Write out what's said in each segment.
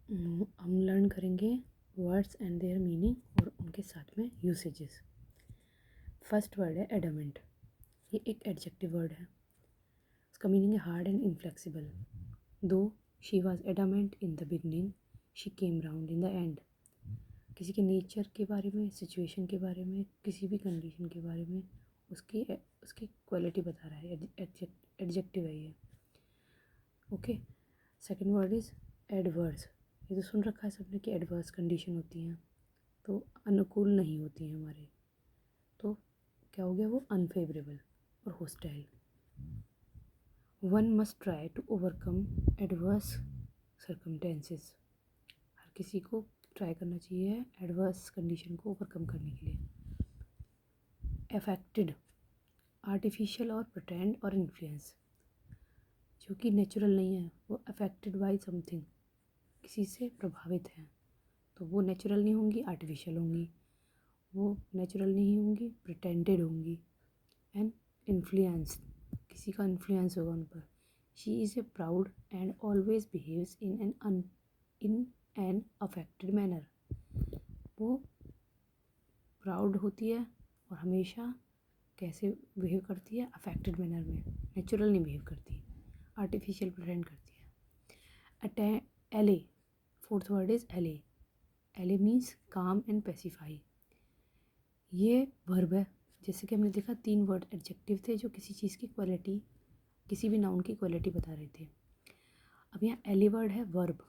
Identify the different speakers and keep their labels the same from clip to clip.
Speaker 1: हम लर्न करेंगे words and there meaning और उनके साथ में यूसेजेस। फर्स्ट वर्ड है एडमेंट। ये एक एडजेक्टिव वर्ड है। उसका मीनिंग है हार्ड एंड इनफ्लेक्सिबल। दो she was adamant in the beginning, she came round in the end. किसी के नेचर के बारे में, सिचुएशन के बारे में, किसी भी कंडीशन के बारे में उसकी उसकी क्वालिटी बता रहा है। एडजेक्टिव है ये। Okay. Second word is adverse. ये तो सुन रखा है सबने कि एडवर्स कंडीशन होती हैं तो अनुकूल नहीं होती हैं हमारे, तो क्या हो गया वो अनफेवरेबल और hostile. One must try to overcome adverse circumstances. हर किसी को ट्राई करना चाहिए एडवर्स कंडीशन को ओवरकम करने के लिए। अफेक्टेड, आर्टिफिशियल और प्रिटेंड और इन्फ्लुएंस। जो कि नेचुरल नहीं है वो अफेक्टेड बाय समथिंग, किसी से प्रभावित हैं तो वो नेचुरल नहीं होंगी, आर्टिफिशियल होंगी। वो नेचुरल नहीं होंगी, प्रिटेंडेड होंगी। एंड इन्फ्लुएंस, किसी का इन्फ्लुएंस होगा उन पर। She is a proud and always behaves in an affected manner. वो प्राउड होती है और हमेशा कैसे बिहेव करती है, अफेक्टेड मैनर में, नेचुरल नहीं बिहेव करती, आर्टिफिशियल प्रिटेंड करती है। एले, फोर्थ वर्ड इज़ एले। एले मीन्स काम एंड पेसिफाई। ये वर्ब है। जैसे कि हमने देखा 3 वर्ड एडजेक्टिव थे जो किसी चीज़ की क्वालिटी, किसी भी नाउन की क्वालिटी बता रहे थे। अब यहाँ एले वर्ड है वर्ब,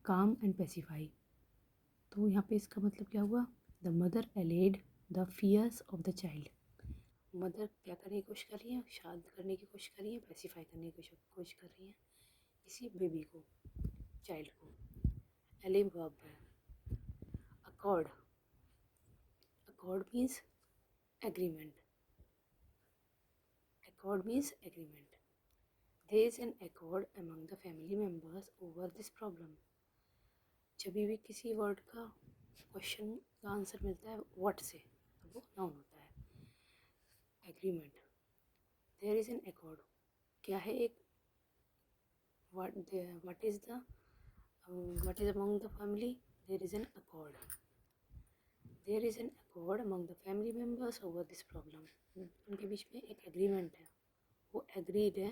Speaker 1: काम एंड पेसिफाई। तो यहाँ पे इसका मतलब क्या हुआ, the mother allayed the fears of the child. Mother क्या करने की कोशिश कर रही है, शांत करने की कोशिश कर रही है, पेसिफाई करने की कोशिश कर रही है किसी बेबी को, चाइल्ड को। एले वर्ब है। Accord, accord means agreement. Accord means agreement. There is an accord among the family members over this problem. जब भी किसी वर्ड का क्वेश्चन का आंसर मिलता है व्हाट से तो वो नाउन होता है। Agreement, there is an accord, क्या है एक, what is the what is among the family, there is an accord. There is an accord among the family members over this problem. उनके बीच में एक एग्रीमेंट है, वो एग्रीड है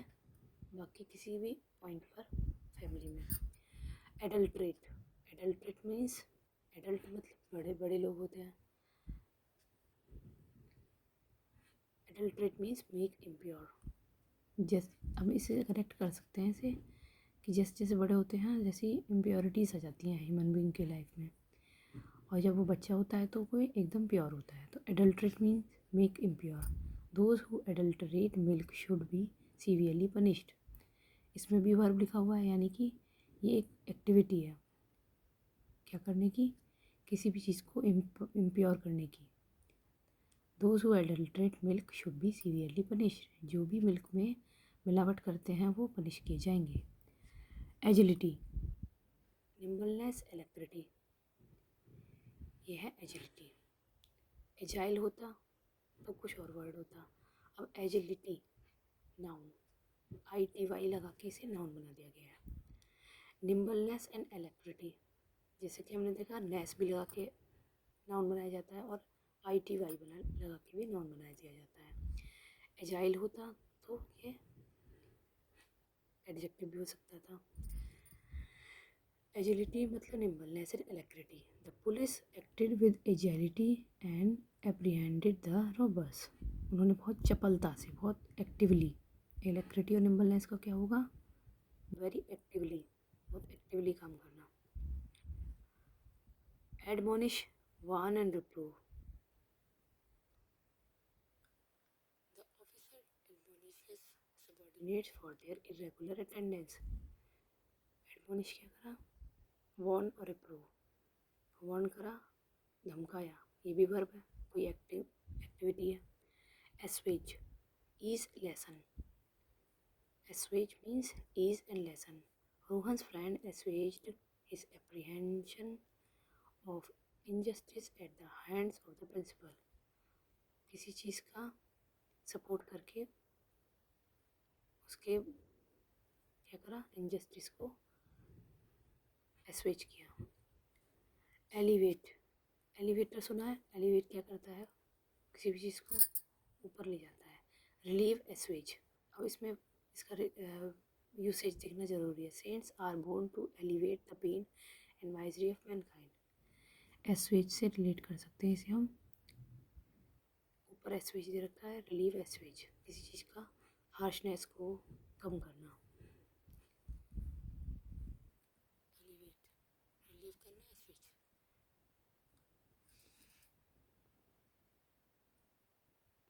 Speaker 1: बाकी किसी भी पॉइंट पर फैमिली में। एडल्ट्रेट, एडल्ट्रेट मीन्स, एडल्ट मतलब बड़े बड़े लोग होते हैं। Adulterate means make impure. जैसे हम इसे कनेक्ट कर सकते हैं इसे कि जैसे जैसे बड़े होते हैं जैसी इम्प्योरिटीज़ आ जाती हैं ह्यूमन बीइंग के लाइफ में, और जब वो बच्चा होता है तो कोई एकदम प्योर होता है। तो adulterate means make impure. Those who adulterate milk should be severely punished. इसमें भी वर्ब लिखा हुआ है, यानी कि ये एक एक्टिविटी है क्या करने की, किसी भी चीज़ को इम्प्योर करने की। Those who adulterate milk should be severely punished. जो भी मिल्क में मिलावट करते हैं वो पनिश किए जाएंगे। एजिलिटी, निम्बलनेस, एलेक्ट्रिटी, ये है एजिलिटी। एजाइल होता तो कुछ और वर्ड होता, अब एजिलिटी नाउन, ITY लगा के इसे नाउन बना दिया गया है। निम्बलनेस एंड एलेक्ट्रिटी, जैसे कि हमने देखा नेस भी लगा के नाउन बनाया जाता है और ITY लगा के भी नाउन बनाया दिया जाता है। एजाइल होता तो ये एडजेक्टिव भी हो सकता था। एजिलिटी मतलब nimbleness and alacrity. The police acted with agility and apprehended the robbers. उन्होंने बहुत चपलता से, बहुत एक्टिवली, एलेक्ट्रिटी और निम्बलनेस का क्या होगा, वेरी एक्टिवली, बहुत एक्टिवली काम करना। Admonish, warn and reprove. The officer admonishes subordinates for their irregular attendance. Admonish क्या करा, वार्न और रिप्रूव। वार्न करा, धमकाया, ये भी वर्ब है, कोई एक्टिविटी है। Assuage, ease, lessen. Assuage means ease and lesson. Rohan's friend assuaged his apprehension of injustice at the hands of the principal. किसी चीज़ का सपोर्ट करके उसके क्या करा, इनजस्टिस को एसवेज किया। एलिवेट, एलिवेटर सुना है? एलिवेट क्या करता है? किसी भी चीज़ को ऊपर ले जाता है। Relieve, assuage. अब इसमें इसका यूसेज देखना ज़रूरी है। Saints are born to elevate the pain and misery of mankind. Assuage से रिलेट कर सकते हैं इसे हम। ऊपर एसवेज दे रखा है, रिलीव एसवेज, किसी चीज़ का हार्शनेस को कम करना।